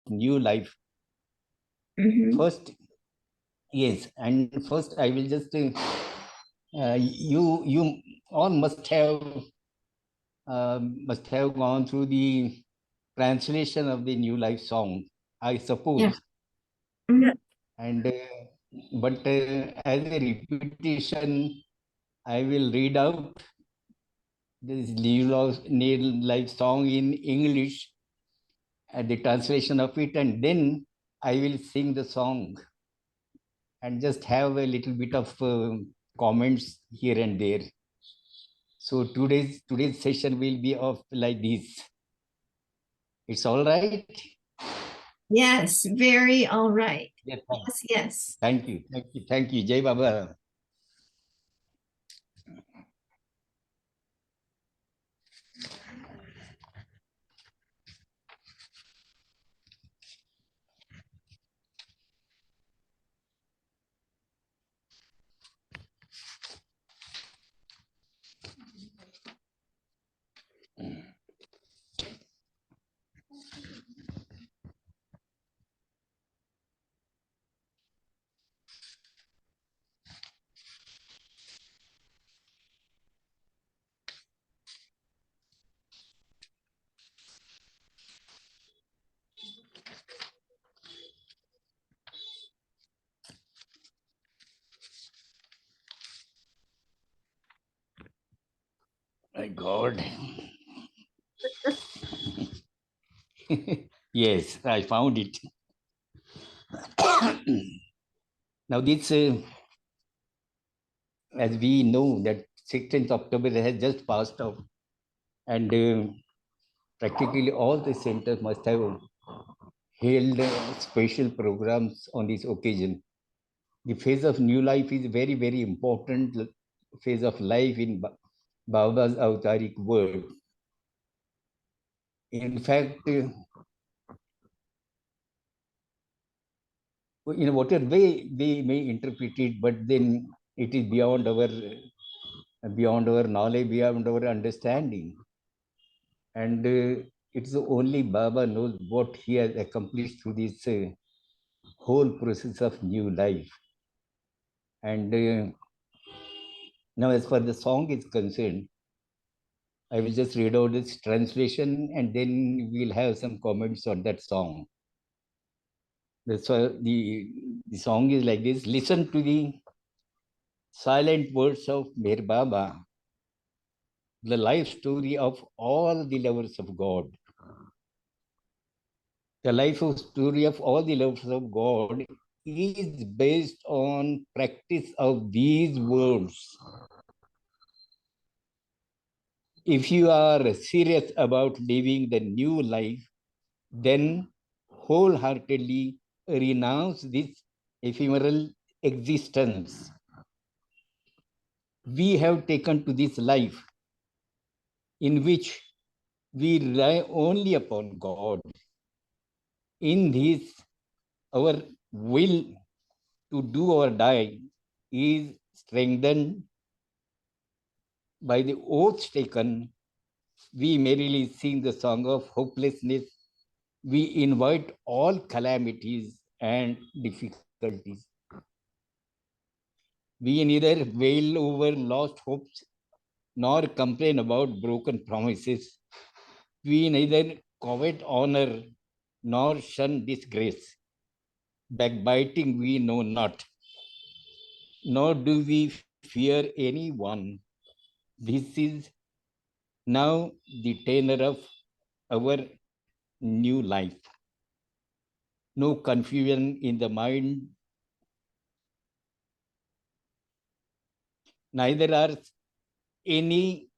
new life. First, yes, and first I will just you all must have gone through the translation of the New Life song, I suppose. Yeah. And but as a repetition, I will read out this New Life song in English and the translation of it, and then I will sing the song and just have a little bit of comments here and there. So today's session will be of like this. It's all right? Yes, very all right. Yes. Yes. Thank you. Jai Baba. My God. Yes, I found it. Now this, as we know that 16th October has just passed off, and practically all the centers must have held special programs on this occasion. The phase of new life is very, very important phase of life in Baba's Avtaric world. In fact, in whatever way we may interpret it, but then it is beyond our knowledge, beyond our understanding. And it's only Baba knows what he has accomplished through this whole process of new life. And now, as far as the song is concerned, I will just read out its translation and then we'll have some comments on that song. The song is like this. Listen to the silent words of Meher Baba, the life story of all the lovers of God. The life story of all the lovers of God is based on practice of these words. If you are serious about living the new life, then wholeheartedly renounce this ephemeral existence. We have taken to this life in which we rely only upon God. In this, our will to do or die is strengthened by the oaths taken. We merely sing the song of hopelessness. We invite all calamities and difficulties. We neither wail over lost hopes nor complain about broken promises. We neither covet honor nor shun disgrace. Backbiting we know not, nor do we fear anyone. This is now the tenor of our new life. No confusion in the mind, neither are any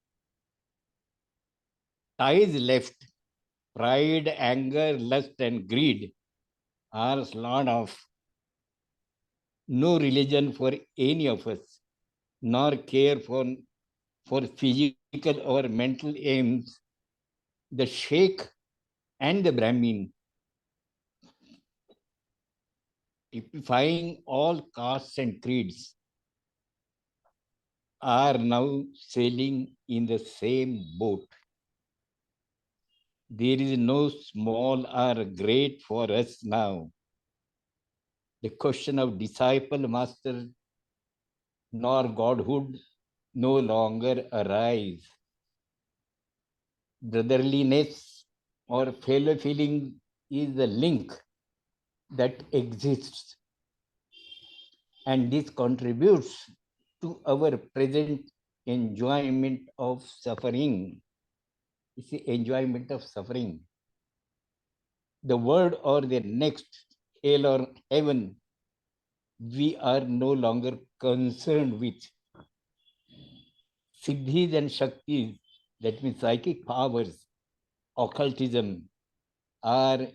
ties left. Pride, anger, lust, and greed are slain off. No religion for any of us, nor care for physical or mental aims. The Sheikh and the Brahmin, typifying all castes and creeds, are now sailing in the same boat. There is no small or great for us now. The question of disciple, master, nor godhood no longer arise. Brotherliness or fellow feeling is the link that exists, and this contributes to our present enjoyment of suffering. It's the enjoyment of suffering. The world or the next, hell or heaven, we are no longer concerned with. Siddhis and Shaktis, that means psychic powers, occultism, are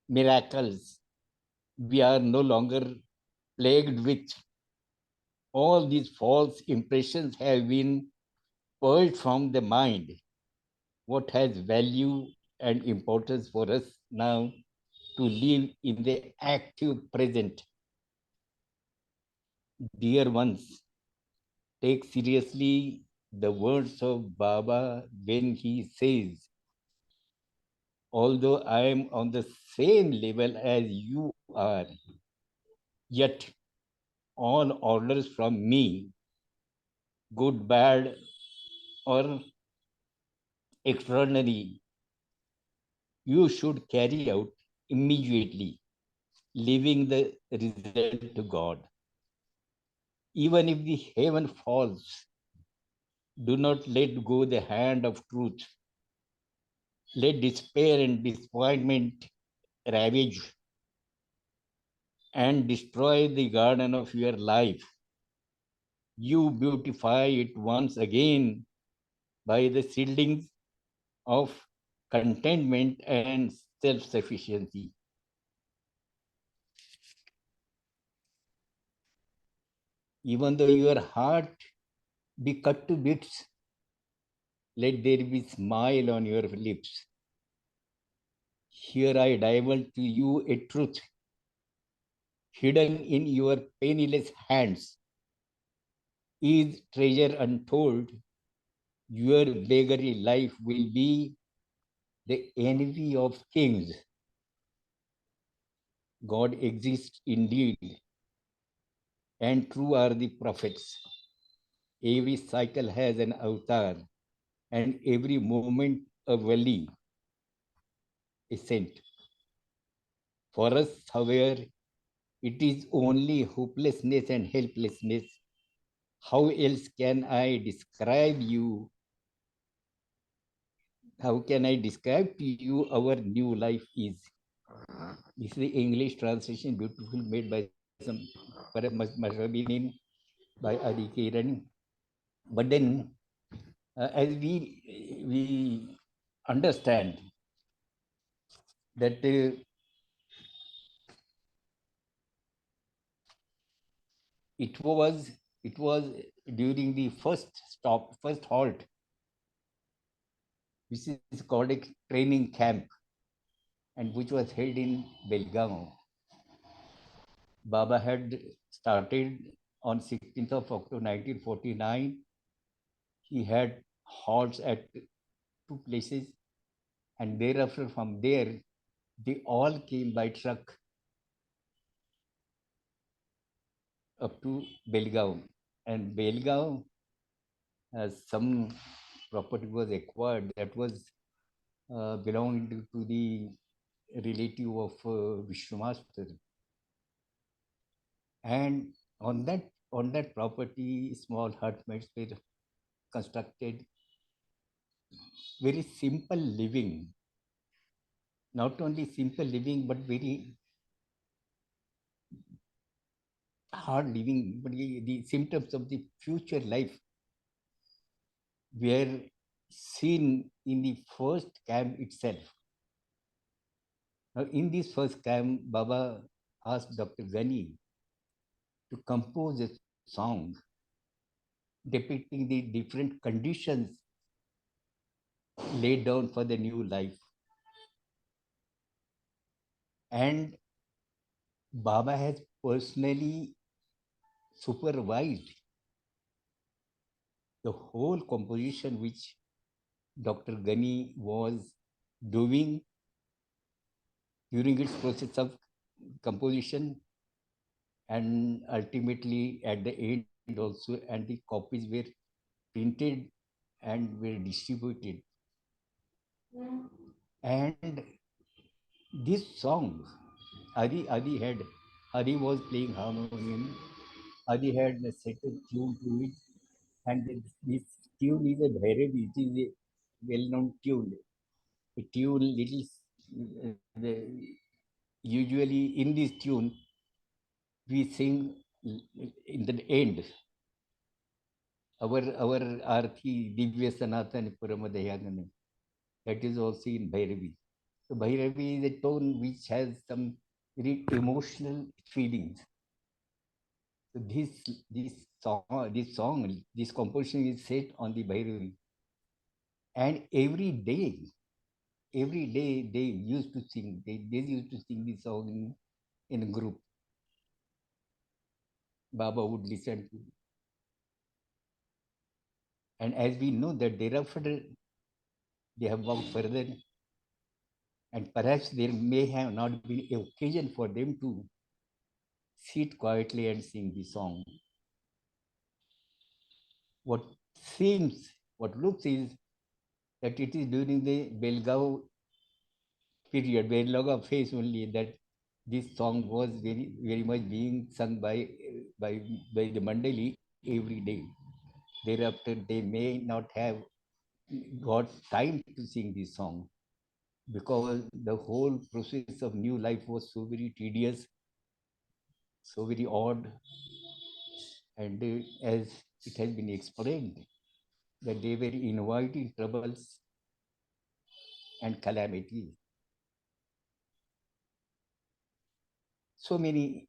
miracles. We are no longer plagued with. All these false impressions have been purged from the mind. What has value and importance for us now to live in the active present. Dear ones, take seriously the words of Baba when he says, although I am on the same level as you are, yet all orders from me, good, bad, or extraordinary, you should carry out immediately, leaving the result to God. Even if the heaven falls, do not let go the hand of truth. Let despair and disappointment ravage and destroy the garden of your life. You beautify it once again by the seedlings of contentment and self-sufficiency. Even though your heart be cut to bits, let there be smile on your lips. Here I divulge to you a truth hidden in your penniless hands. Is treasure untold, your beggarly life will be the envy of kings. God exists indeed, and true are the prophets. Every cycle has an avatar, and every moment a valley, a saint. For us, however, it is only hopelessness and helplessness. How else can I describe you? How can I describe to you our new life is? This is the English translation, beautiful, made by some, perhaps must have been in by Adi Kiran. But then, as we understand that it was during the first halt, which is called a training camp, and which was held in Belgaum. Baba had started on 16th of October 1949. He had halts at two places, and thereafter from there, they all came by truck up to Belgaum. And Belgaum, some property was acquired that was belonged to the relative of Vishwamaster. And on that property, small huts were constructed. Very simple living, not only simple living, but very hard living. But the symptoms of the future life were seen in the first camp itself. Now, in this first camp, Baba asked Dr. Ghani to compose a song depicting the different conditions laid down for the new life. And Baba has personally supervised the whole composition, which Dr. Ghani was doing during its process of composition, and ultimately at the end also, and the copies were printed and were distributed. And this song, Adi was playing harmonium. Adi had a certain tune to it, and this tune is a Bhairavi. It is a well-known tune. A tune, little, usually in this tune, we sing in the end our Arthi Divya Sanatan Puramadayanam. That is also in Bhairavi. So Bhairavi is a tone which has some very emotional feelings. So this composition is set on the Bhairavi, and every day they used to sing. They used to sing this song in a group. Baba would listen to, and as we know that thereafter they have walked further, and perhaps there may have not been an occasion for them to sit quietly and sing the song. What what looks is that it is during the Belgaum period, Belgaum phase only, that this song was very much being sung by the Mandali every day. Thereafter, they may not have got time to sing this song because the whole process of new life was so very tedious, so very odd, and as it has been explained, that they were inviting troubles and calamities. So many,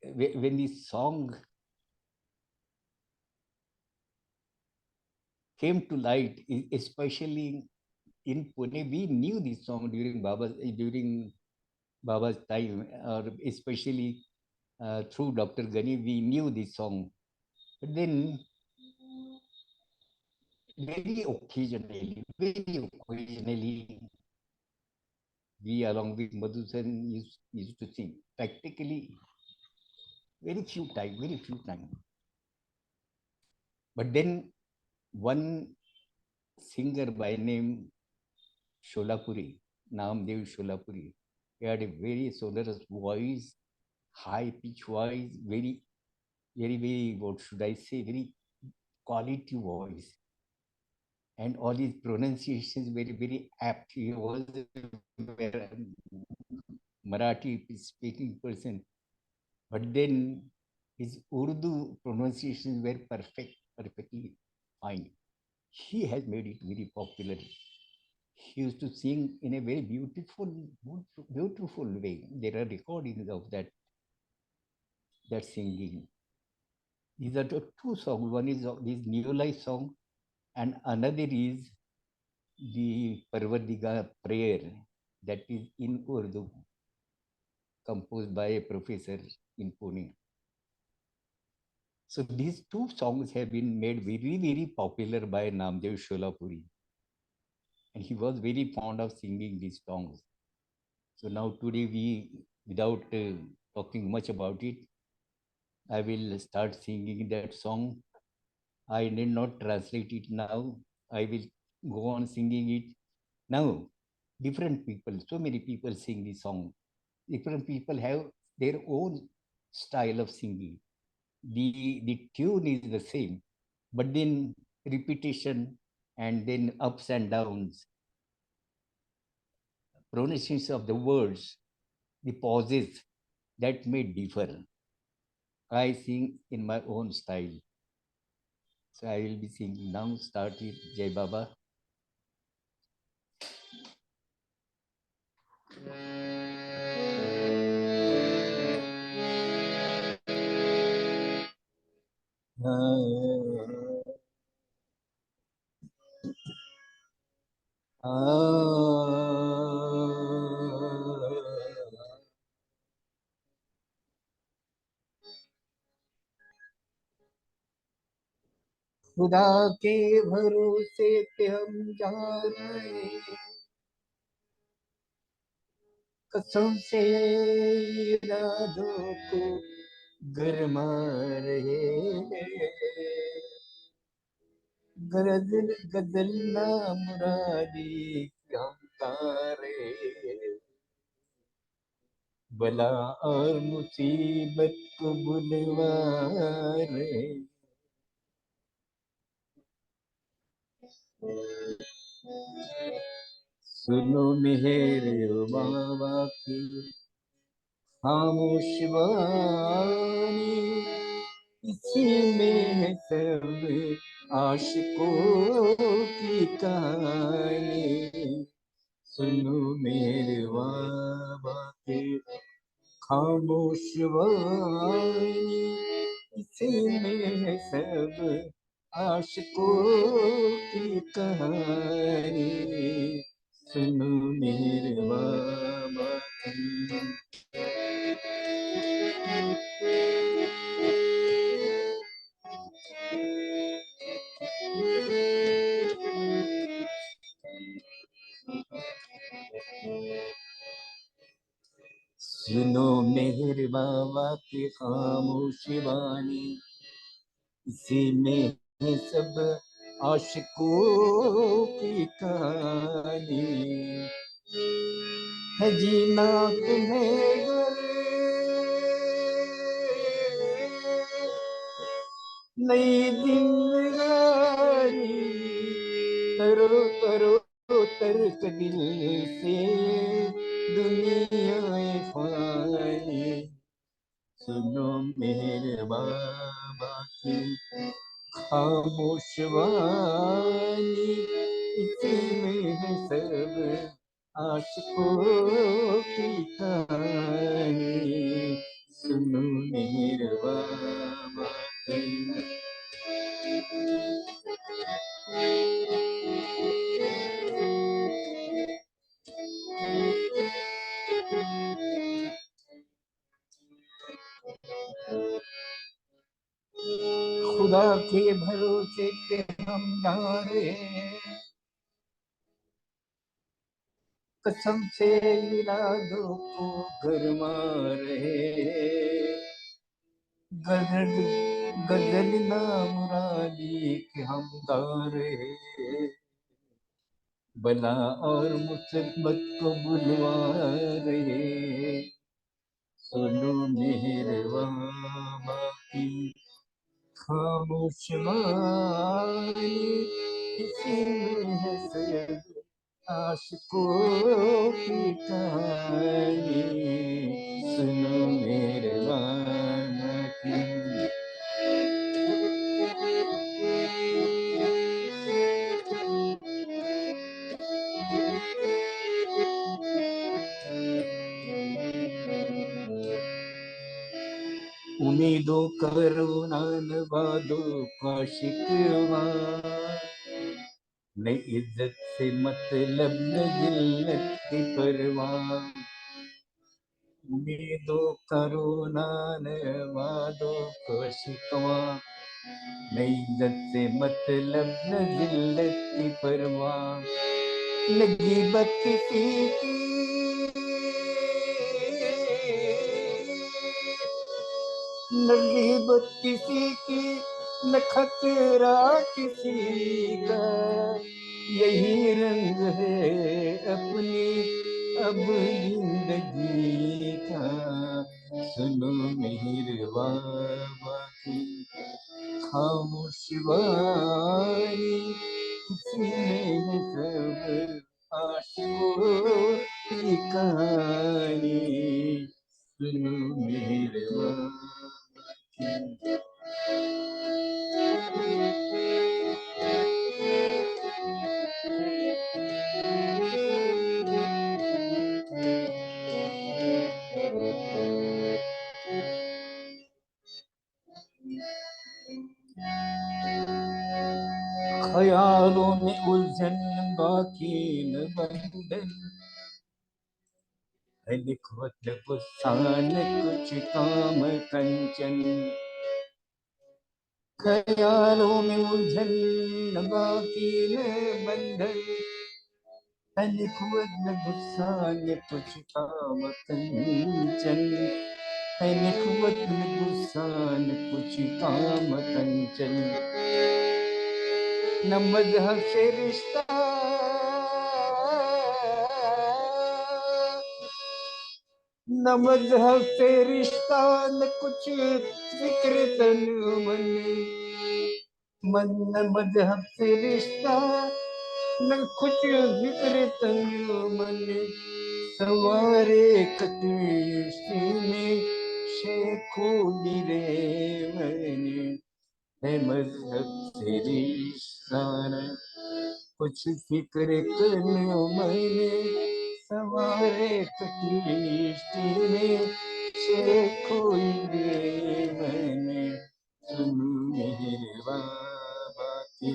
when this song came to light, especially in Pune, we knew this song during Baba's time, or especially through Dr. Gani, we knew this song. But then, very occasionally, we along with Madhusan used to sing. Practically, very few times. But then one singer by name Sholapuri, Namdev Sholapuri, he had a very sonorous voice, high pitch voice, very, what should I say, very quality voice. And all his pronunciations very apt. He was a Marathi speaking person, but then his Urdu pronunciations were perfectly fine. He has made it very popular. He used to sing in a very beautiful way. There are recordings of that singing. These are the two songs. One is this New Life song, and another is the Parvardiga prayer that is in Urdu, composed by a professor in Pune. So these two songs have been made very popular by Namdev Sholapuri. And he was very fond of singing these songs. So now today without talking much about it, I will start singing that song. I need not translate it now. I will go on singing it. Now, different people, so many people sing this song. Different people have their own style of singing. The tune is the same, but then repetition and then ups and downs, pronunciation of the words, the pauses, that may differ. I sing in my own style. So I will be singing now. Start with Jai Baba. खुदा के भरोसे पे हम जा रहे, कसम से इरादों को गरमा रहे, गरज गजल ना मुरादी हम तारे, बला और मुसीबत को बुलवा रहे। सुनो मेहर बाबा की खामोश वाणी, इसी में है सब आशिकों की कहानी। सुनो मेरे बाबा की खामोश वाणी, इसी में है सब आशिकों की कहानी। सुनो मेरे बाबा की। सुनो मेरे बाबा की खामोश वाणी, इसी में है सब आशिकों की कहानी। है जीना तुम्हें गर नई जिंदगानी, तरो तरो तर्क दिल से दुनिया फानी। सुनो मेरे बाबा की खामोश वाणी, इसी में है सब आशिकों की कहानी। सुनो मेरे बाबा की। खुदा के भरोसे पे हम डारे, कसम से इरादों को गरमा रहे, गजल गजल ना मुरादी के हम गा रहे, बला और मुसीबत को बुलवा रहे। सुनो मेरे बाबा की खामोश वाणी, इसी में है सब आशिकों की कहानी। सुनो मेरे बाबा की। उम्मीदों करुणा वादों का शिकवा, न इज्जत से मतलब न जिल्लत की परवाह। उम्मीदों करुणा वादों का शिकवा, न इज्जत से मतलब न जिल्लत की परवाह। लगी बत किसी की नसीबत किसी की, न खतरा किसी का, यही रंग है अपनी अब जिंदगी का। सुनो मेरे बाबा की खामोश वाणी, किसी में है सब आशिकों की कहानी। सुनो मेरे बाबा की। ख्यालों में उलझन बाकी न बंधन है, लिखवत गुस्सान कुछ काम कंचन। ख्यालों में उलझन बाकी न बंधन, निखुद न गुस्सा न कुछ काम कंचन, निखुद न गुस्सा न कुछ काम कंचन, न मजहब से रिश्ता न मजहब से रिश्ता न कुछ फिक्र तन मन, न मजहब से रिश्ता न कुछ फिक्र तन मन, सवारे कतुष्टि में शेखो गिरे मैंने, है मजहब से रिश्ता न कुछ फिक्र करने मैंने, सवारे कतुष्टि में शेखो गिरे मैंने, सुन मेरे बाबा की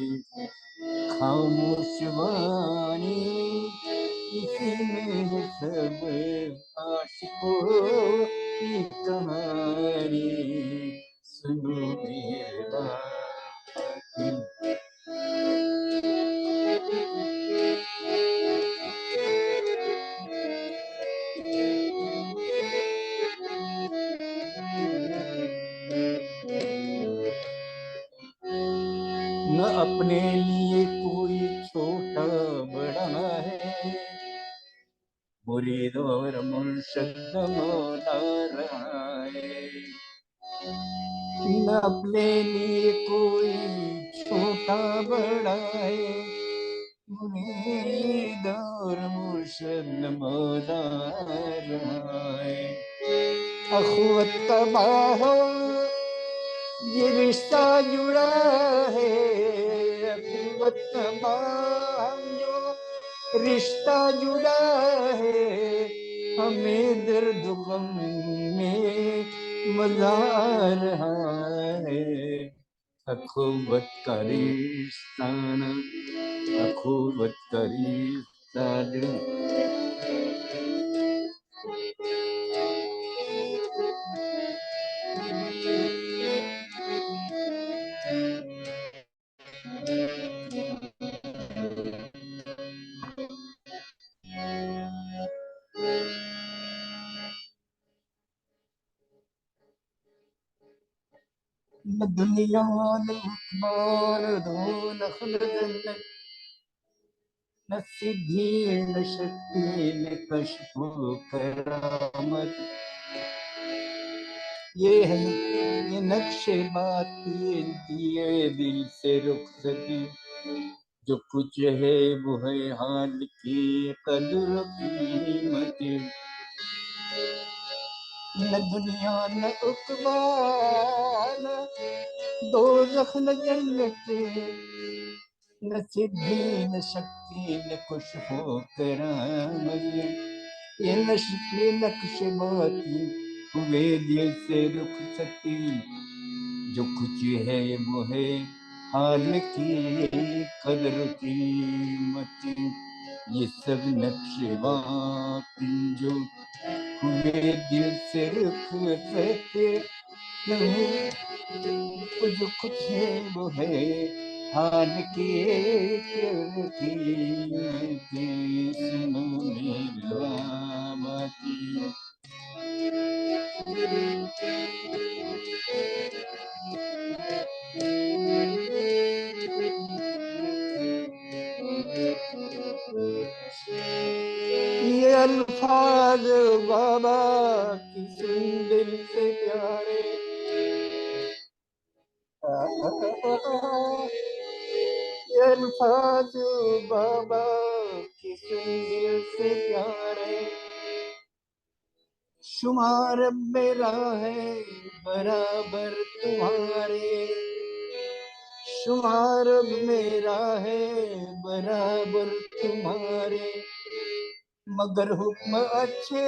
खामोश वाणी, इसी में है सब आशिकों की कहानी, सुनो मेरे बाबा की। न अपने लिए कोई छोटा बड़ा है, मुरीद और मुर्शद मौला रहा है, न अपने लिए कोई छोटा बड़ा है, मुरीद और मुर्शद मौला रहा है, अखुवत का बाहो ये रिश्ता जुड़ा है, अखुवत का बाहो रिश्ता जुड़ा है, हमें दर्द गम में मजा आ रहा है, अखुवत का रिश्ता न, अखुवत का रिश्ता न दुनिया न उस्मान दो न खुलद न सिद्धि न शक्ति न कश्फ करामत, ये है ये नक्शे बाती दिए दिल से रुखसती, जो कुछ है वो है हाल की कदर कीमत, न दुनिया न उकबा न दोज़ख न जन्नत, न सिद्धि न शक्ति न कुछ हो करामत, ये नक्शे नक्शबाती हुए दिल से रुखसती, जो कुछ है वो है हाल की कदर कीमत, ये सब नक्शबाती जो हुए दिल से रुखसती, जो कुछ है वो है हाल की कीमत, सुनो मेरी बात। ये अल्फाज बाबा की सुन दिल से प्यारे, ये अल्फाज बाबा की सुन दिल से प्यारे, शुमार मेरा है बराबर तुम्हारे, शुमार मेरा है बराबर तुम्हारे, मगर हुक्म अच्छे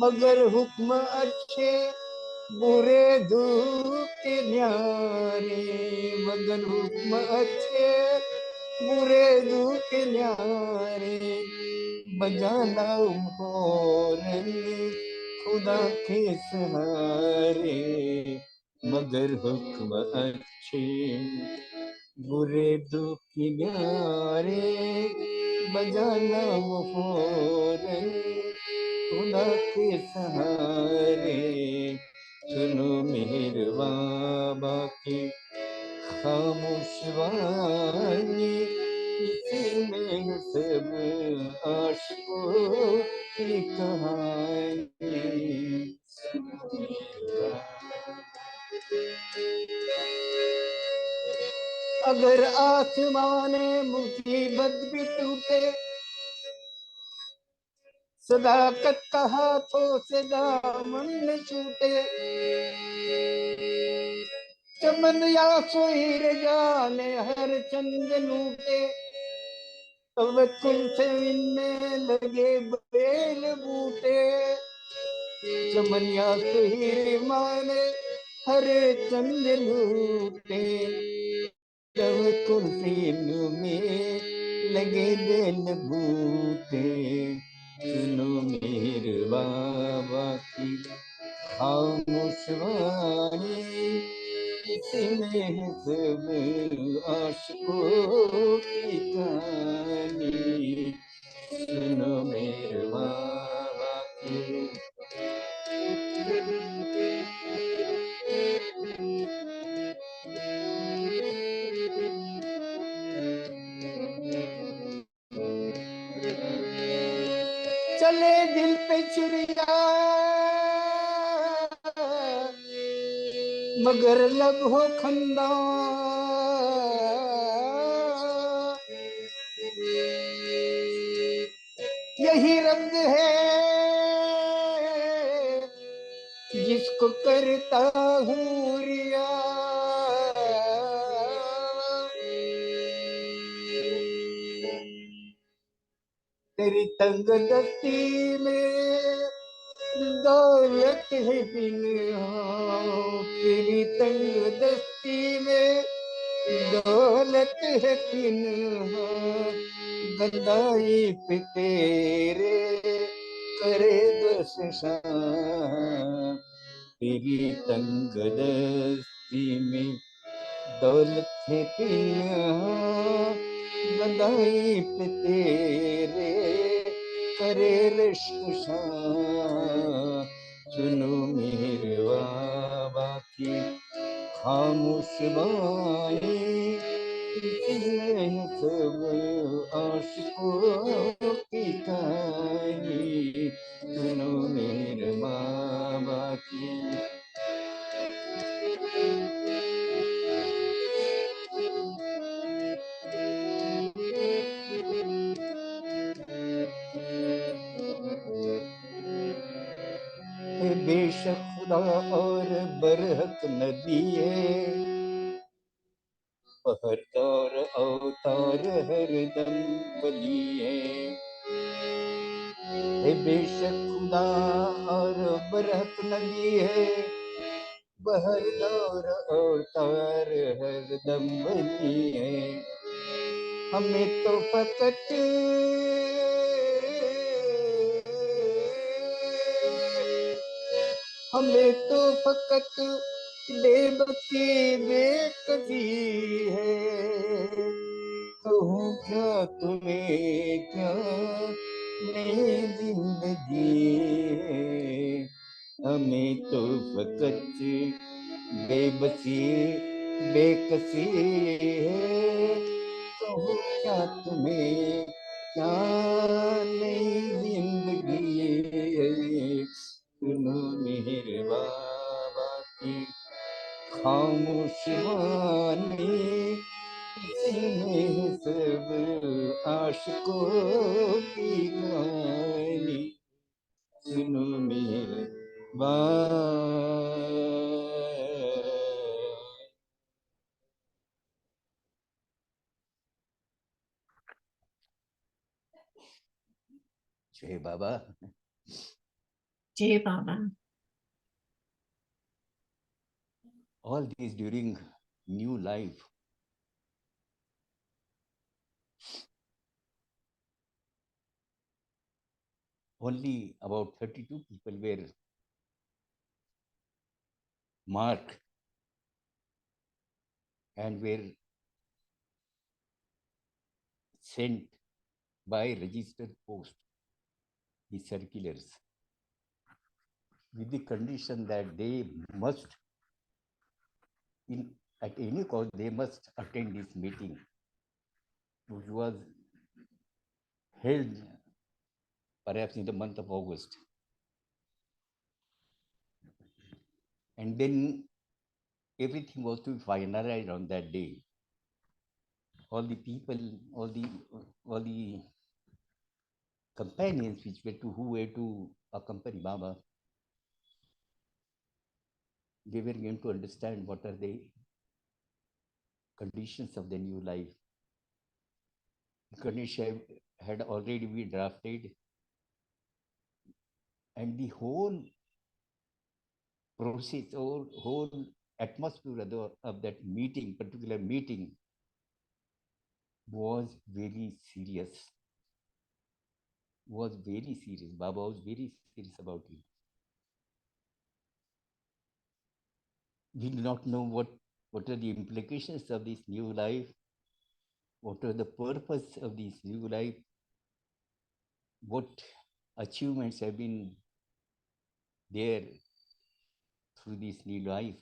मगर हुक्म अच्छे बुरे दुख न्यारे, मगर हुक्म अच्छे बुरे दुख न्यारे, बजाना मोरन खुदा के सहारे, मगर हुक्म अच्छे बुरे दुखी न्यारे बजाना वो फोरन खुदा के सहारे सुनो मेरे बाबा की खामोश वाणी इसमें सब आशिकों की कहानी अगर आसमान मुसीबत भी टूटे सदाकत का हाथों से दामन न छूटे चमन या सुहीर जाने हर चंद लूटे तवक्कुल से इनमें लगे बेल बूटे चमन या सुहीर माने हर चंद लूटे तवक्कुल से इनमें लगे बेल बूटे सुनो मेरे बाबा की खामोश वाणी इसमें सब आशिकों की कहानी सुनो मेरे बाबा की चले दिल पे छुरिया मगर लब हो खंदा यही रंग है जिसको करता हूँ रिया तेरी तंग दस्ती में दौलत है बिन तेरी तंग दस्ती में दौलत है बिन गदाई पे तेरे करे दस तेरी तंग दस्ती में दौलत है बिन गदाई पे तेरे करे रश्क सुनो मेरे बाबा की खामोश बाणी इसमें सब आशिकों की कहानी सुनो मेरे बाबा की बेशक खुदा और बरहक नदी है पहरदार अवतार हरदम बली है बेशक खुदा और बरहक नदी है बहरदार अवतार हरदम बली है हमें तो फकत हमें तो फकत बेबसी बेकसी है कहूँ क्या तुम्हें क्या नई जिंदगी है हमें तो फकत बेबसी बेकसी है कहूँ क्या तुम्हें क्या नई जिंदगी है सुनो मेरे बाबा की खामोश वाणी इसमें सब आशिकों की कहानी सुनो मेरे बाबा जय बाबा जय बाबा all these during new life only about 32 people were marked and were sent by registered post, the circulars, with the condition that they must, at any cost, they must attend this meeting, which was held perhaps in the month of August. And then everything was to be finalized on that day. All the people, all the companions who were to accompany Baba, they were going to understand what are the conditions of the new life. Ganesh had already been drafted, and the whole process or whole atmosphere of that meeting, particular meeting, was very serious. Baba was very serious about it. We do not know what are the implications of this new life, what are the purpose of this new life, what achievements have been there through this new life.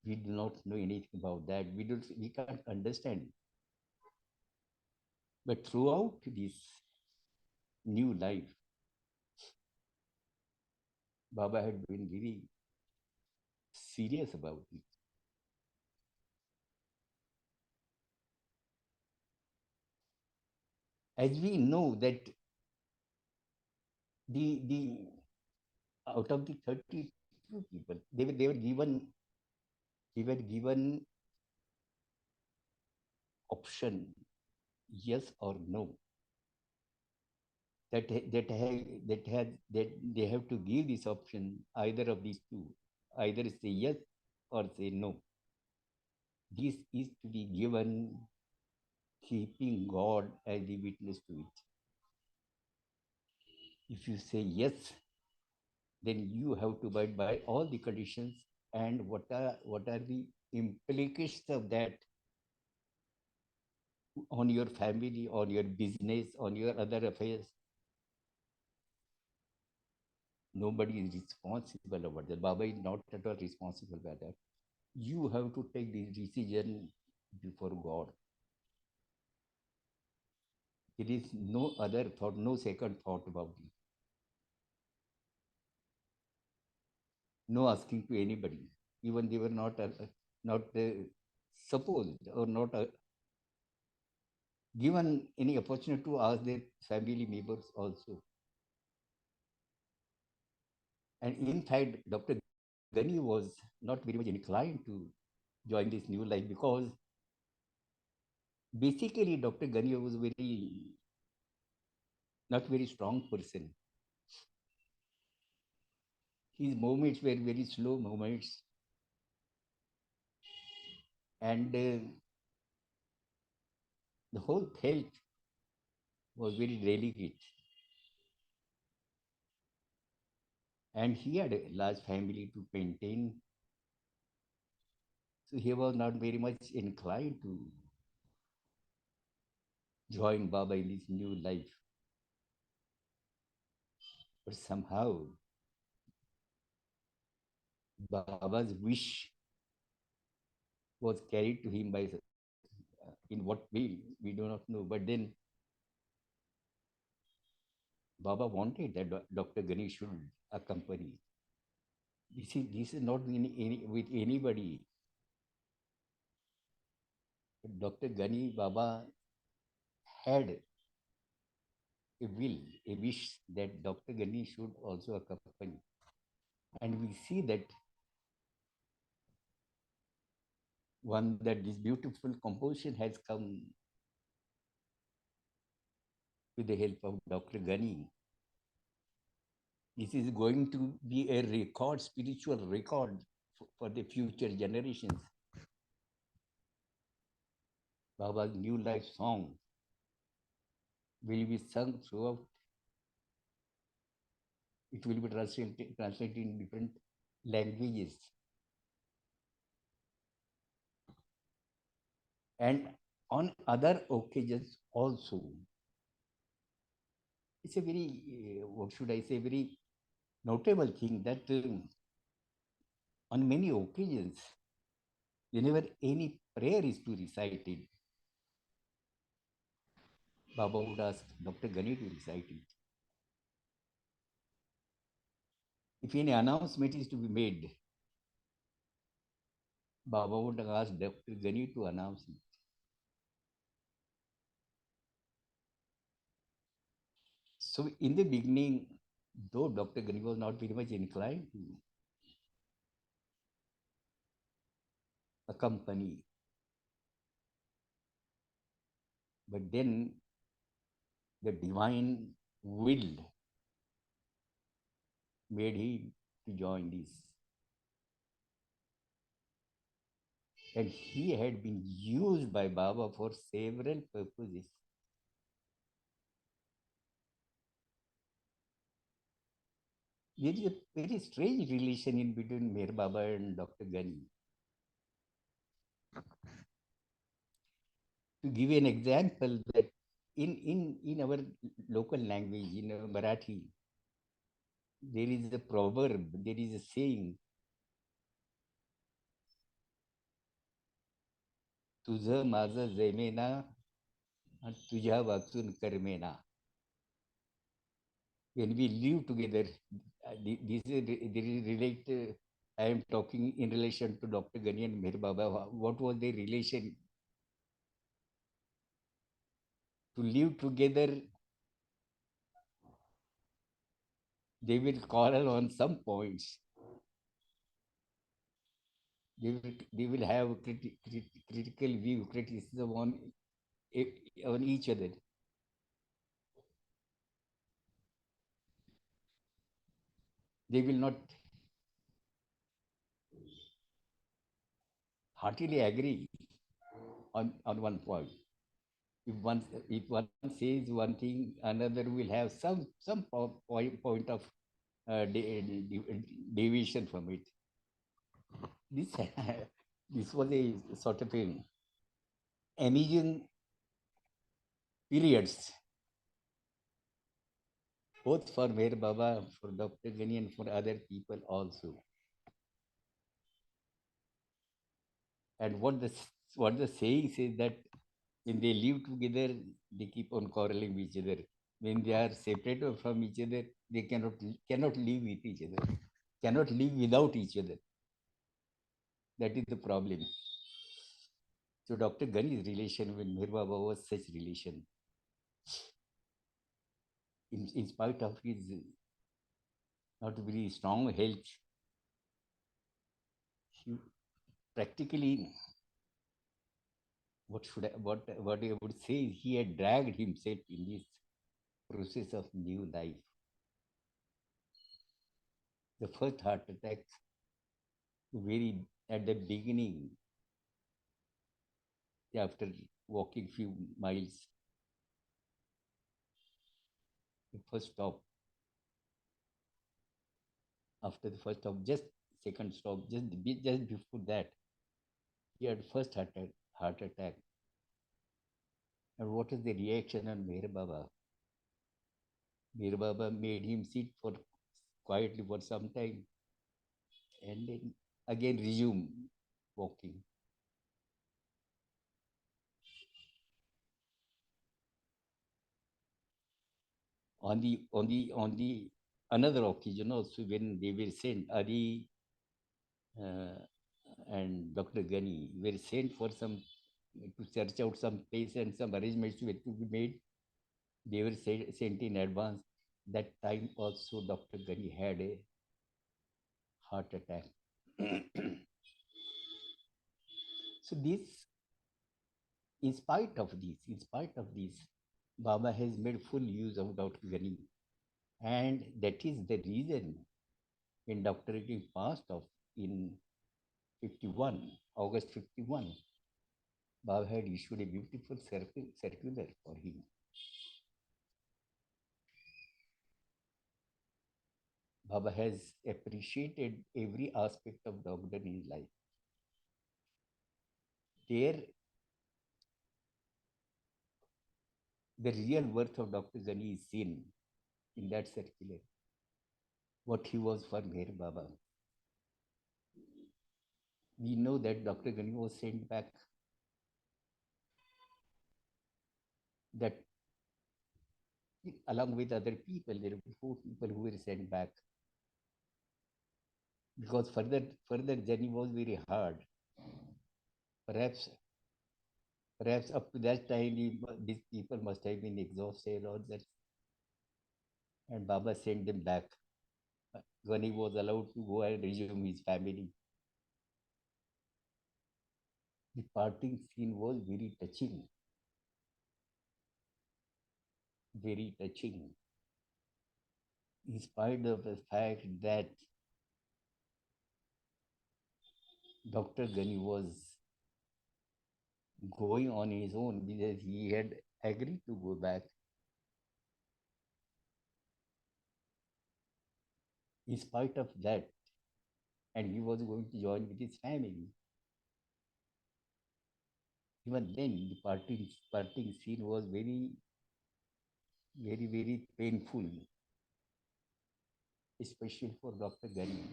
We do not know anything about that. We can't understand. But throughout this new life, Baba had been very serious about it. As we know that the out of the 32 people, they were given option, yes or no. That they have to give this option, either of these two, either say yes or say no. This is to be given keeping God as the witness to it. If you say yes, then you have to abide by all the conditions, and what are the implications of that on your family, on your business, on your other affairs. Nobody is responsible about that. Baba is not at all responsible for that. You have to take this decision before God. There is no other thought, no second thought about it. No asking to anybody. Even they were not supposed or not given any opportunity to ask their family members also. And in fact, Dr. Gani was not very much inclined to join this new life, because basically Dr. Gani was not very strong person. His movements were very slow movements, and the whole health was very delicate. And he had a large family to maintain, so he was not very much inclined to join Baba in this new life. But somehow, Baba's wish was carried to him by, in what way, we do not know. But then Baba wanted that Dr. Ganesh should accompany. This is not with anybody. Dr. Gani Baba had a will, a wish that Dr. Gani should also accompany. And we see that this beautiful composition has come with the help of Dr. Gani. This is going to be a record, spiritual record for the future generations. Baba's new life song will be sung throughout. It will be translated in different languages. And on other occasions also. It's a very, what should I say, very notable thing that on many occasions, whenever any prayer is to recite it, Baba would ask Dr. Gani to recite it. If any announcement is to be made, Baba would ask Dr. Gani to announce it. So in the beginning, though Dr. Gani was not very much inclined to accompany, but then the divine will made him to join this. And he had been used by Baba for several purposes. There is a very strange relation in between Meher Baba and Dr. Gani. To give you an example, that in our local language, in Marathi, there is a proverb, there is a saying, तुझं माझं जमेना आणि तुझ्या वाचून कर्मेना. When we live together, this is relate. I am talking in relation to Dr. Gani and Meher Baba. What was their relation? To live together, they will quarrel on some points. They will have critical view, criticism on each other. They will not heartily agree on one point. If one says one thing, another will have some point of deviation from it. This this was a sort of a amusing periods, both for Meher Baba, for Dr. Gani, and for other people also. And what the saying says that when they live together, they keep on quarreling with each other. When they are separated from each other, they cannot live with each other, cannot live without each other. That is the problem. So Dr. Gani's relation with Meher Baba was such relation. In spite of his not very strong health, he practically, what I would say, he had dragged himself in this process of new life. The first heart attack, very at the beginning, after walking few miles, the first stop, after the first stop, just second stop, just before that, he had first heart attack. And what is the reaction on Meher Baba? Meher Baba made him sit for quietly for some time, and then again resume walking. On the another occasion also, when they were sent, Adi and Dr. Gani were sent for some to search out some place, and some arrangements were to be made. They were sent in advance. That time also Dr. Gani had a heart attack. So this, in spite of this, Baba has made full use of Dr. Gani. And that is the reason when Dr. Gani passed off in 51, August 51, Baba had issued a beautiful circular for him. Baba has appreciated every aspect of Dr. Gani's life. There, The real worth of Dr. Ghani is seen in that circular. What he was for Meher Baba. We know that Dr. Ghani was sent back, that along with other people, there were 4 people who were sent back because further journey was very hard. Perhaps perhaps up to that time these people must have been exhausted or that, and Baba sent them back. When he was allowed to go and resume his family, the parting scene was very touching, very touching. In spite of the fact that Dr. Ghani was going on his own because he had agreed to go back. In spite of that, and he was going to join with his family. Even then, the parting scene was very painful, especially for Dr. Ghani.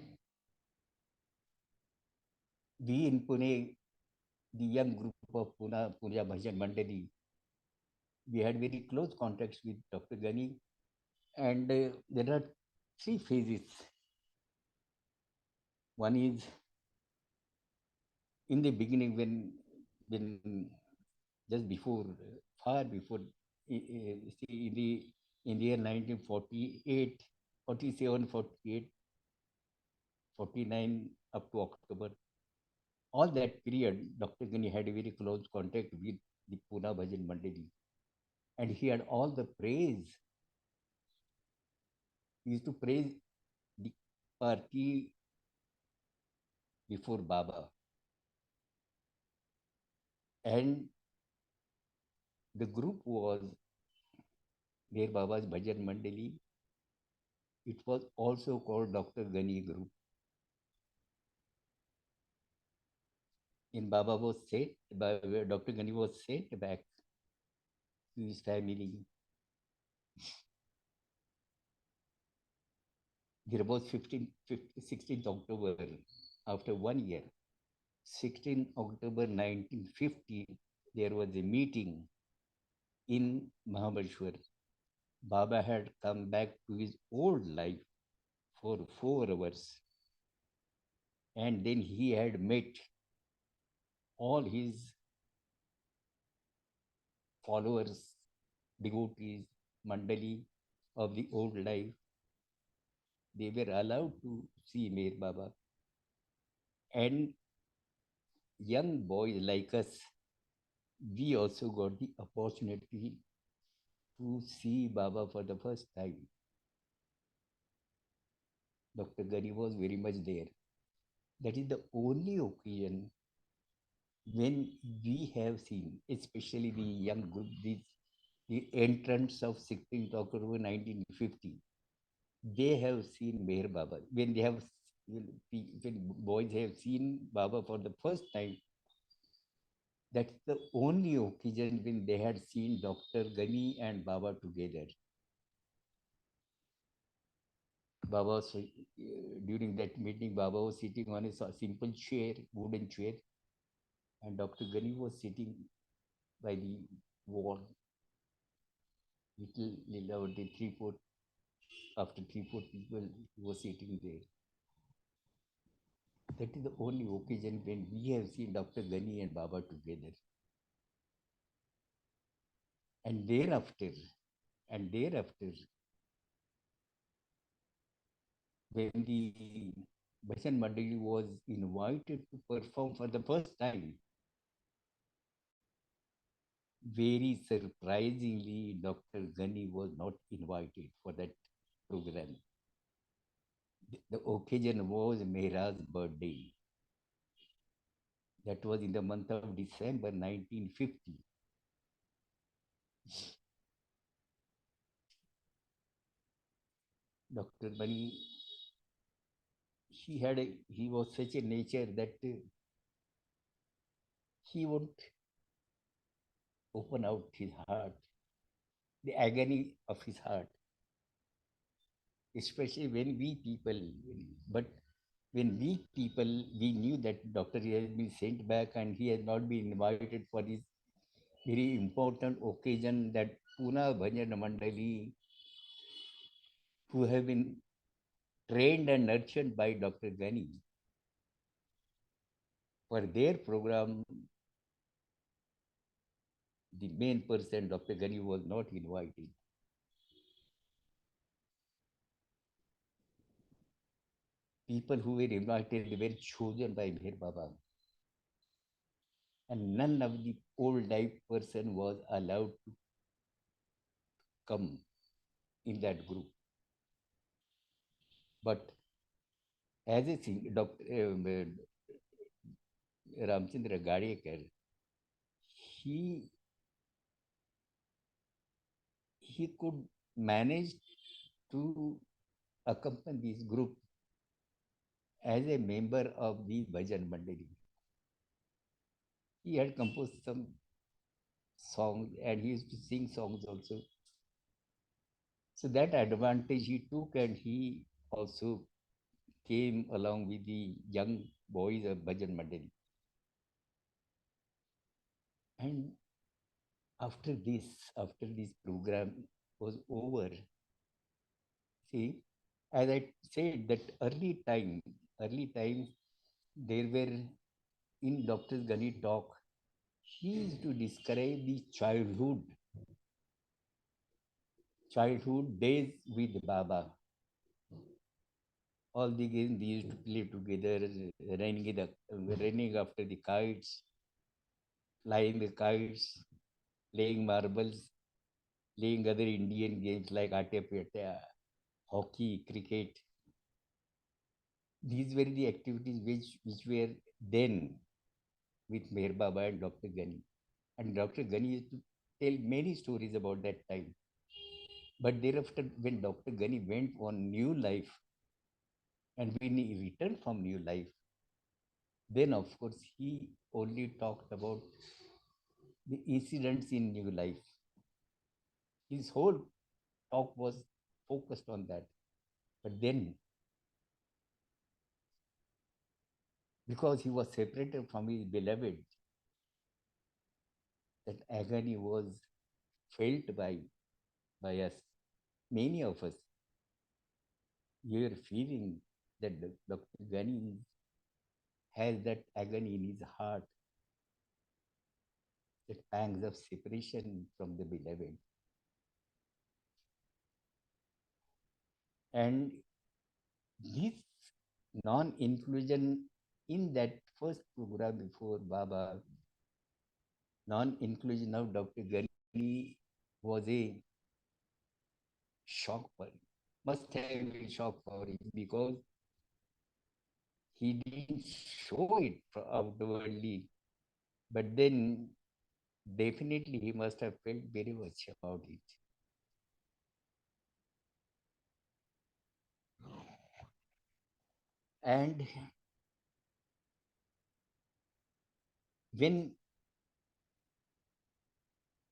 We in Pune, the young group of Poona Bhajan Mandali, we had very close contacts with Dr. Ghani, and there are 3 phases. One is in the beginning when just before, far before, in the year 1948, 47, 48, 49 up to October. All that period, Dr. Ghani had a very close contact with the Poona Bhajan Mandali. And he had all the praise. He used to praise the party before Baba. And the group was Dear Baba's Bhajan Mandali. It was also called Dr. Ghani Group. In Baba was sent, Dr. Ghani was sent back to his family. There was 16th October, after 1 year, 16th October 1950, there was a meeting in Mahabaleshwar. Baba had come back to his old life for 4 hours. And then he had met all his followers, devotees, Mandali of the old life. They were allowed to see Meher Baba. And young boys like us, we also got the opportunity to see Baba for the first time. Dr. Ghani was very much there. That is the only occasion when we have seen, especially the young group, the entrants of 16th October 1950, they have seen Meher Baba. When boys have seen Baba for the first time, that's the only occasion when they had seen Dr. Ghani and Baba together. Baba was, during that meeting, Baba was sitting on a simple chair, wooden chair, and Dr. Ghani was sitting by the wall. Little over the 3-4, after 3-4 people were sitting there. That is the only occasion when we have seen Dr. Ghani and Baba together. And thereafter, when the Bhajan Mandali was invited to perform for the first time, very surprisingly, Dr. Ghani was not invited for that program. The occasion was Mehra's birthday. That was in the month of December 1950. Dr. Ghani, he was such a nature that he would open out his heart the agony of his heart, especially when we people, but when we people, we knew that doctor has been sent back and he has not been invited for this very important occasion that Poona Bhajan Mandali, who have been trained and nurtured by Dr. Gani, for their program, the main person, Dr. Gani, was not invited. People who were invited were chosen by Bhair Baba. And none of the old life person was allowed to come in that group. But as a Dr. Ramchandra Gadekar, he could manage to accompany this group as a member of the Bhajan Mandali. He had composed some songs and he used to sing songs also. So that advantage he took, and he also came along with the young boys of Bhajan Mandali. And after this program was over, see, as I said that early times, there were in Dr. Ghani talk, he used to describe the childhood days with Baba. All the games they used to play together, running after the kites, flying the kites, playing marbles, playing other Indian games like Ate Pete, hockey, cricket. These were the activities which were then with Meher Baba and Dr. Ghani. And Dr. Ghani used to tell many stories about that time. But thereafter, when Dr. Ghani went on new life, and when he returned from new life, then of course he only talked about the incidents in new life. His whole talk was focused on that. But then, because he was separated from his beloved, that agony was felt by us. Many of us, we are feeling that Dr. Ghani has that agony in his heart, the pangs of separation from the beloved. And this non-inclusion in that first program before Baba, non-inclusion of Dr. Ghani was a shock for him. Must have been a shock for him because he didn't show it outwardly. But then definitely he must have felt very much about it. And when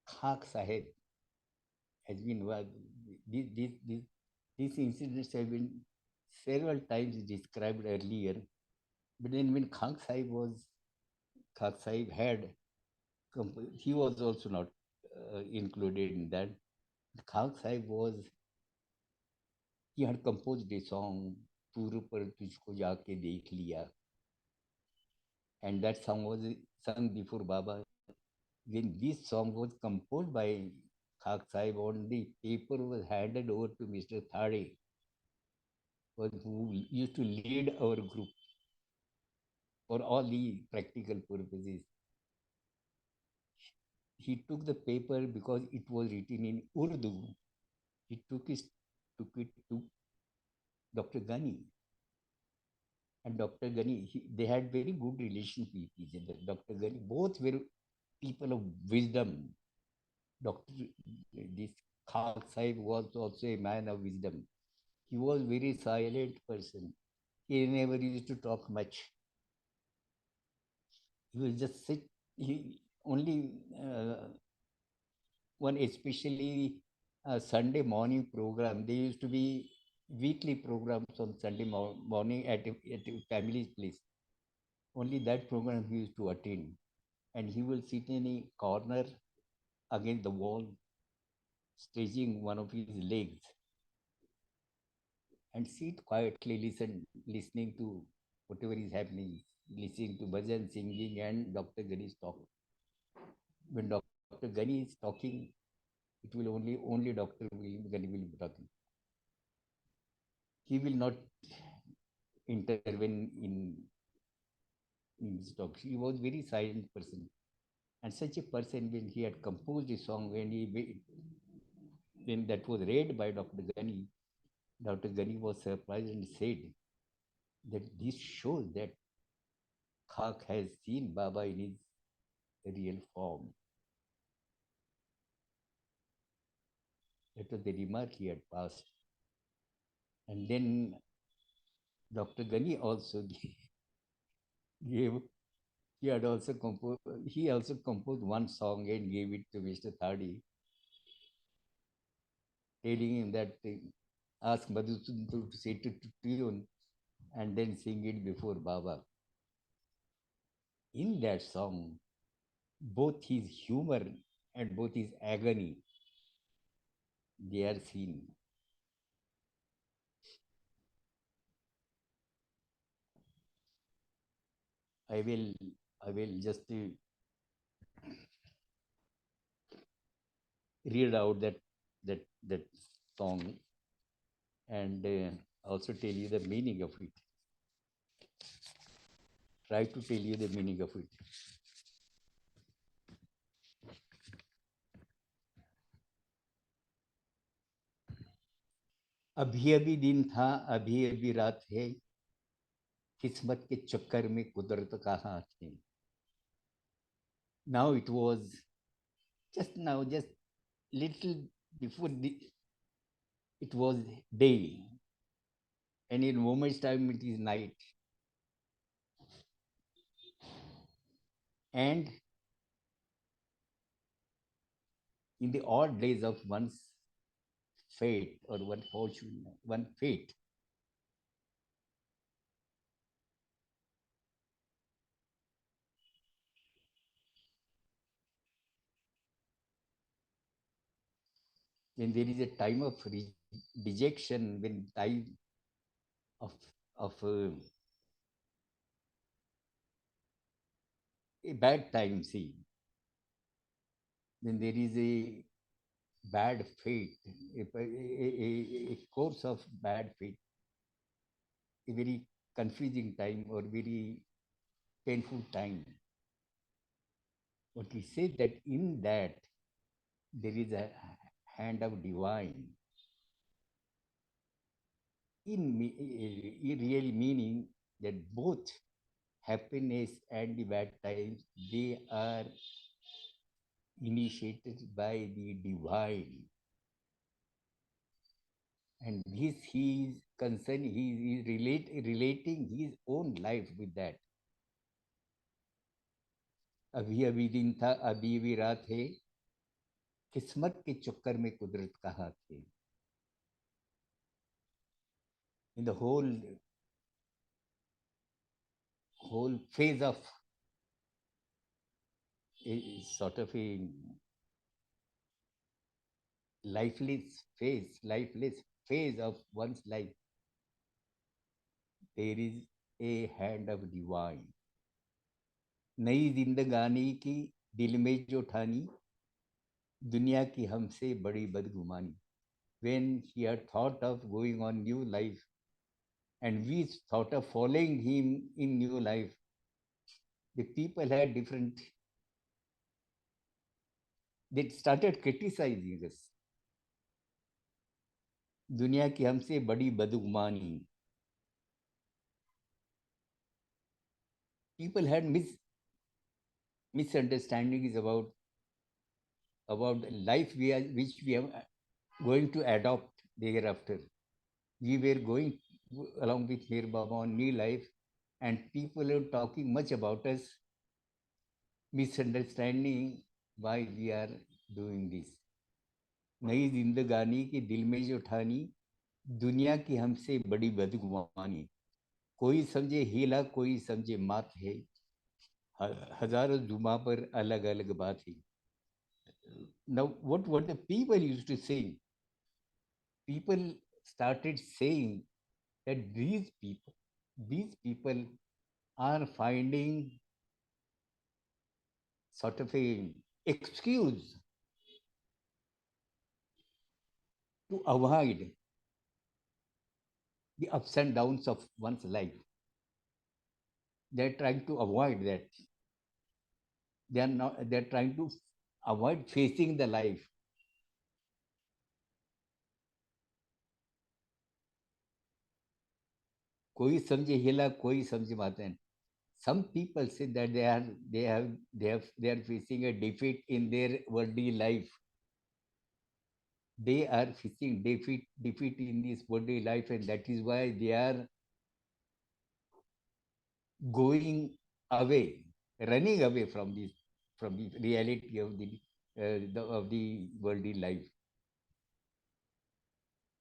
Khak Sahib has been, these incidents have been several times described earlier. But then when Khak Sahib had, he was also not included in that. Khak Sahib he had composed a song, पूर्व पर तुझको जाके देख लिया, and that song was sung before Baba. When this song was composed by Khak Sahib, on the paper was handed over to Mr. Thade, who used to lead our group for all the practical purposes. He took the paper because it was written in Urdu. He took it to Dr. Ghani. And Dr. Ghani, they had very good relations with each other. Dr. Ghani, both were people of wisdom. Dr. This Khak Sahib was also a man of wisdom. He was very silent person. He never used to talk much. He will just sit. He only one especially a Sunday morning program. There used to be weekly programs on Sunday morning at a family's place. Only that program he used to attend. And he will sit in a corner against the wall, stretching one of his legs and sit quietly, listening to whatever is happening, listening to bhajan, singing, and Dr. Ganesh talk. When Dr. Gani is talking, it will only Dr. Gani will be talking. He will not intervene in his talk. He was very silent person. And such a person, when he had composed a song, when that was read by Dr. Gani was surprised and said that this shows that Khak has seen Baba in his real form. That was the remark he had passed. And then Dr. Gani also gave, he also composed one song and gave it to Mr. Thadi, telling him that ask Madhusudan to set it to tune and then sing it before Baba. In that song, both his humor and both his agony, they are seen. I will just read out that song and also tell you the meaning of it. Try to tell you the meaning of it. अभी अभी दिन था, अभी अभी रात है, किस्मत के चक्कर में कुदरत का हाथ है. Now it was just little before it was day, and in moment's time it is night. And in the odd days of one's fate or one fortune, one fate, when there is a time of dejection, when time of a bad time, see, when there is a bad fate, a course of bad fate, a very confusing time or very painful time. But he said that in that there is a hand of divine. In really meaning that both happiness and the bad times, they are initiated by the divine. And this he is concerned, he is relating his own life with that. अभी अभी दिन था, अभी अभी रात है, किस्मत के चक्कर में कुदरत का हाथ है. In the whole phase of a sort of a lifeless phase of one's life, there is a hand of divine. नई जिंदगानी की दिल में जो ठानी, दुनिया की हमसे बड़ी बदगुमानी. When he had thought of going on new life and we thought of following him in new life, the people had different, they started criticizing us. दुनिया की हमसे बड़ी बदगुमानी. People had misunderstandings about life which we are going to adopt thereafter. We were going along with Mir Baba on new life, and people are talking much about us, misunderstanding why we are doing this. नई जिंदगानी की दिल में जो ठानी, दुनिया की हमसे बड़ी बदगुमानी। कोई समझे हीला कोई समझे मात है, हजारों जुमा पर अलग अलग बात है। Now what the people used to say, people started saying that these people are finding sort of a excuse to avoid the ups and downs of one's life. They're trying to avoid that. They're trying to avoid facing the life. कोई समझे हिला कोई समझे मातन. Some people say that they are facing a defeat in their worldly life. They are facing defeat in this worldly life, and that is why they are going away, running away from the reality of the worldly life.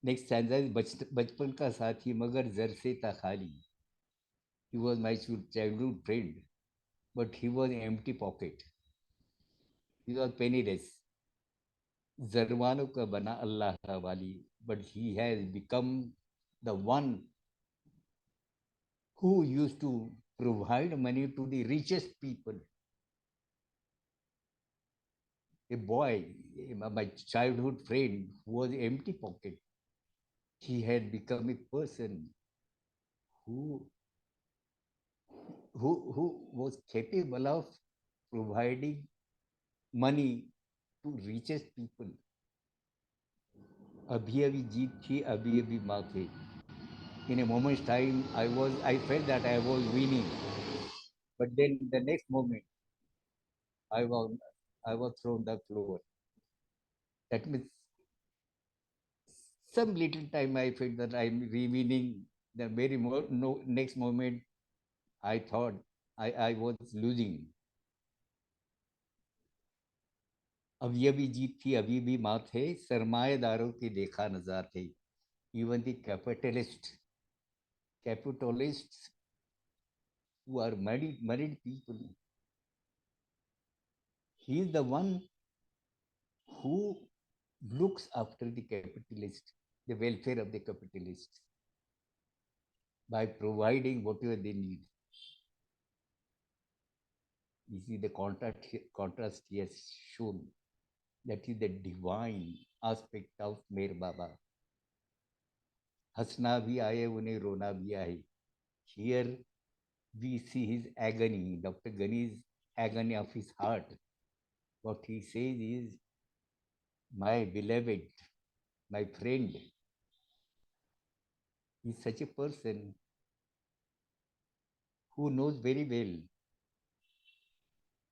Next stanza is बचपन का साथी मगर जर से था खाली. He was my childhood friend, but he was an empty pocket. He was penniless. जरवानों का बना अल्लाह का वाली, but he has become the one who used to provide money to the richest people. A boy, my childhood friend, who was empty pocket, he had become a person who who was capable of providing money to richest people. अभी अभी जीत थी अभी अभी माँ थे. In a moment's time, I felt that I was winning, but then the next moment, I was I was thrown the floor. That means some little time I felt that I'm winning. The very no, next moment, I thought I was losing. अभी अभी जीत थी अभी भी मात है, सरमाएदारों की देखा नजार थे. Even the capitalists who are married people, he is the one who looks after the capitalist, the welfare of the capitalists, by providing whatever they need. You see the contrast he has shown. That is the divine aspect of Mir Baba. हंसना भी आए उन्हें रोना भी आए. Here we see his agony, Dr. Gani's agony of his heart. What he says is, my beloved, my friend, is such a person who knows very well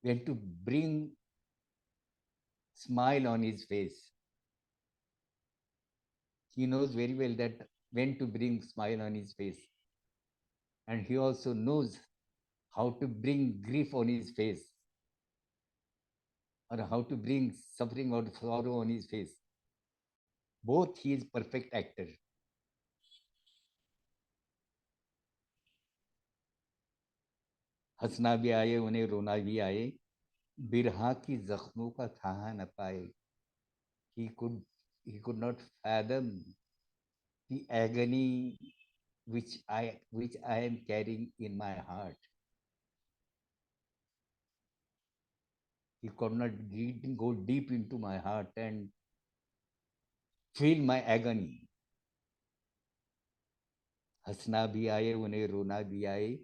when to bring smile on his face. He knows very well that when to bring smile on his face. And he also knows how to bring grief on his face, or how to bring suffering or sorrow on his face. Both he is perfect actor. हंसना भी आए उन्हें रोना भी आए, बिरहा की जख्मों का था न पाए. He could not fathom the agony which I am carrying in my heart. He could not go deep into my heart and feel my agony. हंसना भी आए उन्हें रोना भी आए,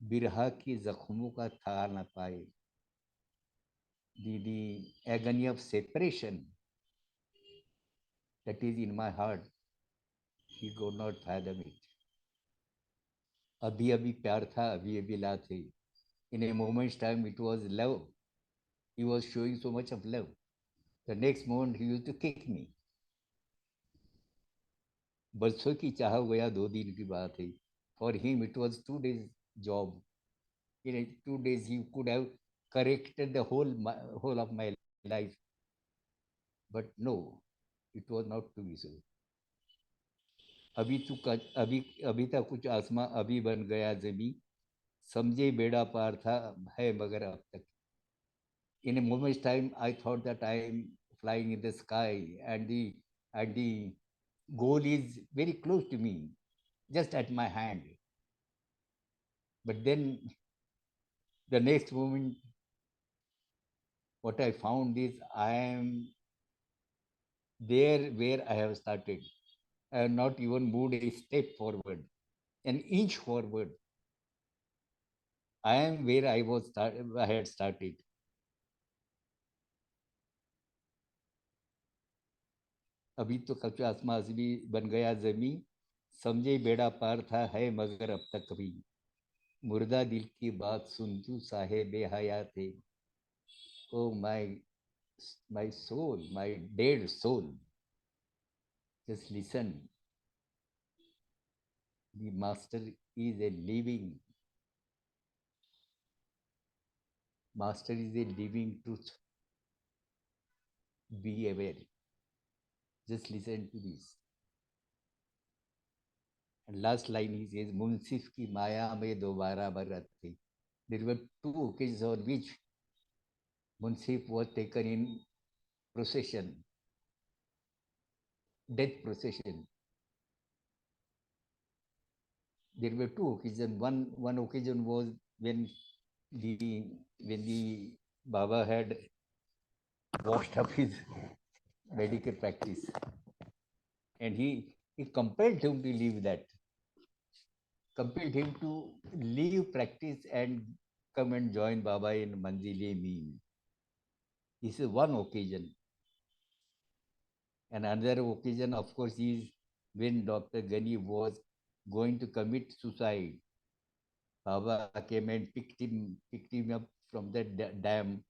बिरहा की जख्मों का था न पाए. The agony of separation that is in my heart, he could not fathom it. अभी अभी प्यार था अभी अभी ला थे. In a moment's time, it was love. He was showing so much of love. The next moment, he used to kick me. बरसों की चाह गया 2 दिन की बात है. For him, it was 2 days job. In 2 days, he could have corrected the whole of my life. But no, it was not to be so. अभी तू अभी अभी तक कुछ आसमां अभी बन गया जमी समझे बेड़ा पार था है मगर अब तक. In a moment's time, I thought that I am flying in the sky and the goal is very close to me, just at my hand. But then the next moment, what I found is I am there where I have started. I have not even moved a step forward, an inch forward. I am where I had started. अभी तो कच्चा आसमां भी बन गया जमी समझे बेड़ा पार था है मगर अब तक कभी मुर्दा दिल की बात सुन तू साहेब हया थे. Oh my soul, my dead soul, just listen. The master is a living truth. Be aware. Just listen to this. And last line he says, Munsif ki maya mein dobara bharat thi. There were two occasions on which Munsif was taken in procession, death procession. There were two occasions. One occasion was when the when the Baba had washed up his medical practice, and he compelled him to leave that, compelled him to leave practice and come and join Baba in Manzile Mean. This is one occasion. And another occasion, of course, is when Dr. Ghani was going to commit suicide. Baba came and picked him up from the dam.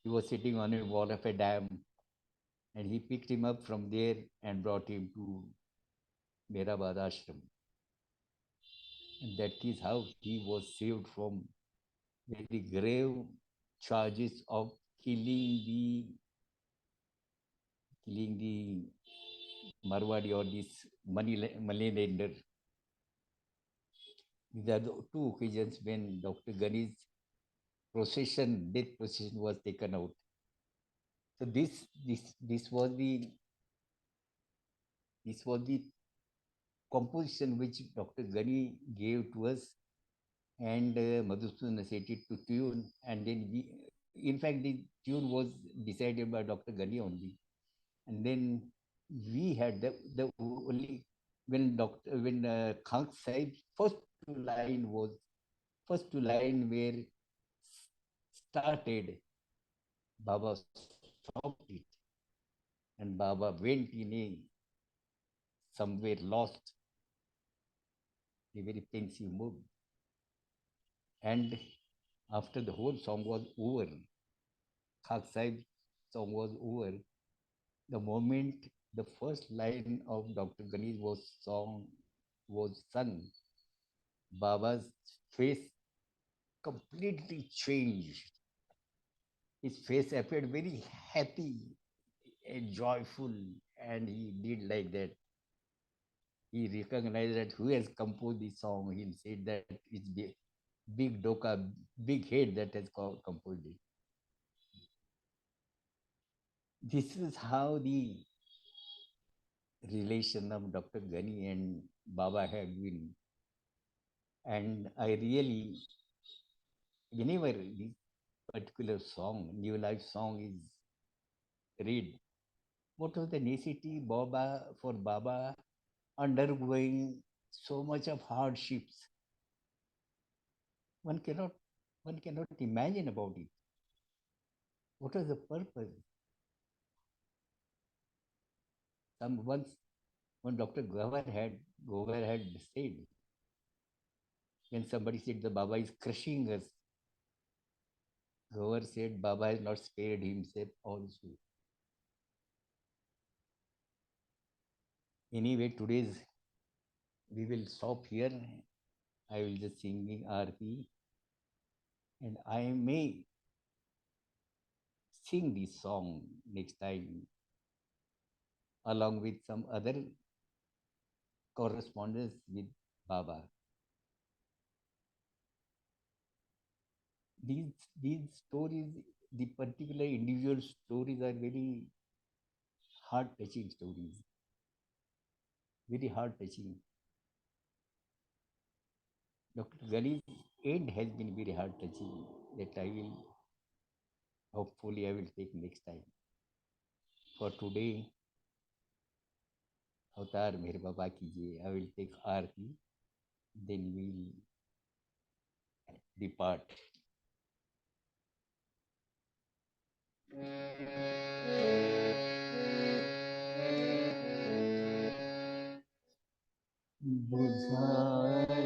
He was sitting on a wall of a dam, and he picked him up from there and brought him to Mehrabad Ashram. And that is how he was saved from very grave charges of killing the Marwadi or this money lender. These are the two occasions when Dr. Ghani's death procession was taken out. So this was the composition which Dr. Ghani gave to us, and Madhusudan set it to tune, and then in fact, the tune was decided by Dr. Ghani only, and then we had the only when Khank Sahib first line where started, Baba stopped it, and Baba went in a somewhere lost, a very pensive mood. And after the whole song was over, Khak Sahib song was over, the moment the first line of Dr. Ganesh was sung, Baba's face completely changed. His face appeared very happy and joyful, and he did like that. He recognized that who has composed this song. He said that it's big doka, big head that has composed it. This is how the relation of Dr. Ghani and Baba had been. And I really, whenever this particular song, New Life song is read, what was the necessity for Baba undergoing so much of hardships? One cannot imagine about it. What was the purpose? Once when Dr. Gover had said, when somebody said the Baba is crushing us, Gover said Baba has not spared himself also. Anyway, today's we will stop here. I will just sing Aarti, and I may sing this song next time along with some other correspondence with Baba. These stories, the particular individual stories are very heart-touching stories. Very heart-touching. Dr. Ghani's end has been very heart-touching that hopefully I will take next time. For today, Avatar Meher Baba Kijiye, I will take Aarti, then we will depart. Bujhali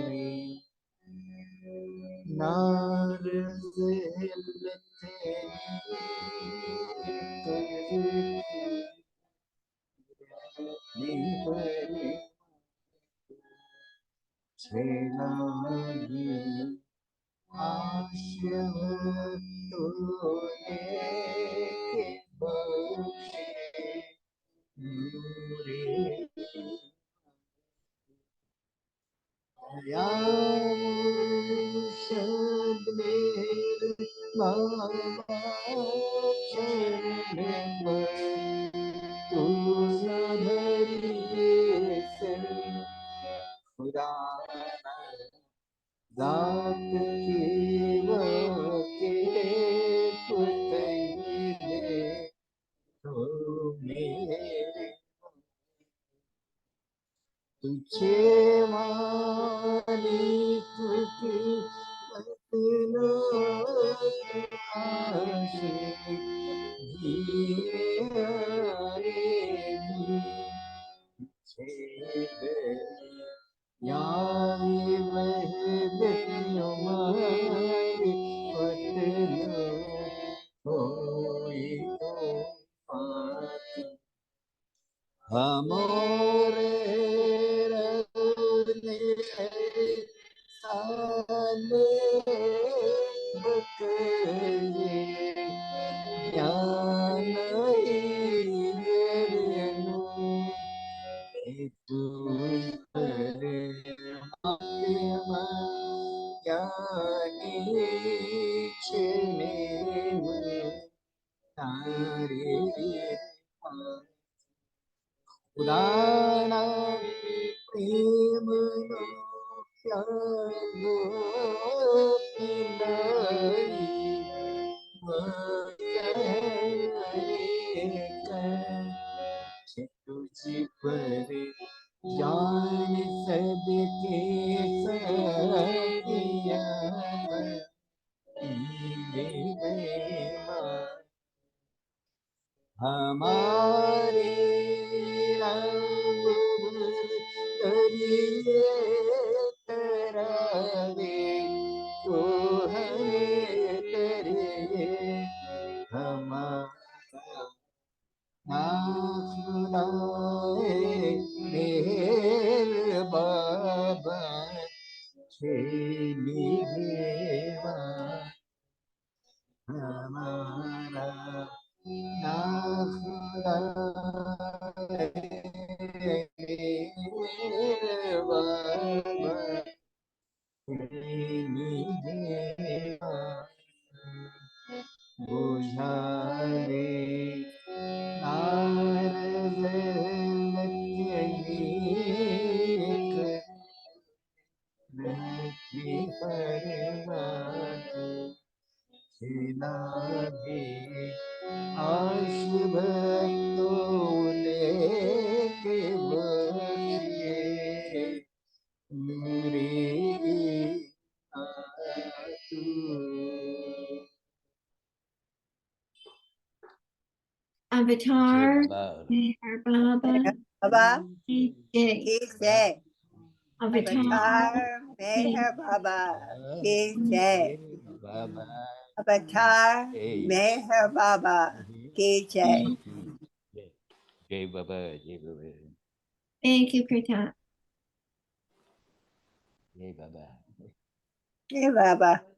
Avatar Meher Baba Baba Ki Jai. Avatar Avatar Meher Baba Ki Jai. Avatar Meher Baba Ki Jai. Jai Baba, Jai Baba. Thank you, Pratap. Jai Baba. Jai Baba.